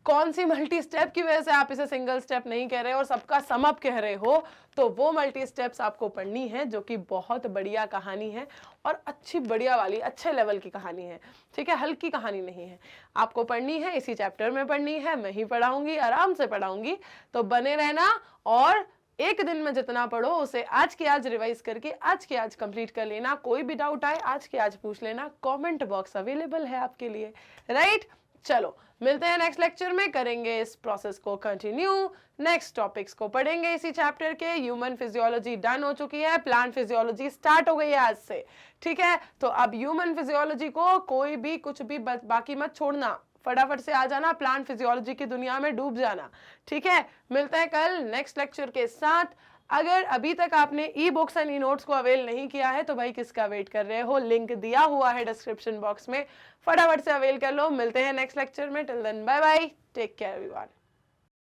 कौन सी मल्टी स्टेप की वजह से आप इसे सिंगल स्टेप नहीं कह रहे हो और सबका सम अप कह रहे हो, तो वो मल्टी स्टेप्स आपको पढ़नी है, जो कि बहुत बढ़िया कहानी है और अच्छी बढ़िया वाली अच्छे लेवल की कहानी है, ठीक है, हल्की कहानी नहीं है, आपको पढ़नी है, इसी चैप्टर में पढ़नी है, मैं ही पढ़ाऊंगी, आराम से पढ़ाऊंगी, तो बने रहना। और एक दिन में जितना पढ़ो उसे आज के आज रिवाइज करके आज के आज कंप्लीट कर लेना। कोई भी डाउट आए आज के आज पूछ लेना, कमेंट बॉक्स अवेलेबल है आपके लिए, राइट। चलो मिलते हैं नेक्स्ट लेक्चर में, करेंगे इस प्रोसेस को कंटिन्यू, नेक्स्ट टॉपिक्स को पढ़ेंगे इसी चैप्टर के। ह्यूमन फिजियोलॉजी डन हो चुकी है, प्लांट फिजियोलॉजी स्टार्ट हो गई है आज से, ठीक है। तो अब ह्यूमन फिजियोलॉजी को कोई भी कुछ भी बाकी मत छोड़ना, फटाफट से आ जाना, प्लांट फिजियोलॉजी की दुनिया में डूब जाना, ठीक है। मिलते हैं कल नेक्स्ट लेक्चर के साथ। अगर अभी तक आपने e books and e notes को अवेल नहीं किया है तो भाई किसका वेट कर रहे हो, लिंक दिया हुआ है डिस्क्रिप्शन बॉक्स में, फटाफट से अवेल कर लो। मिलते हैं नेक्स्ट लेक्चर में, till then bye bye, take care everyone.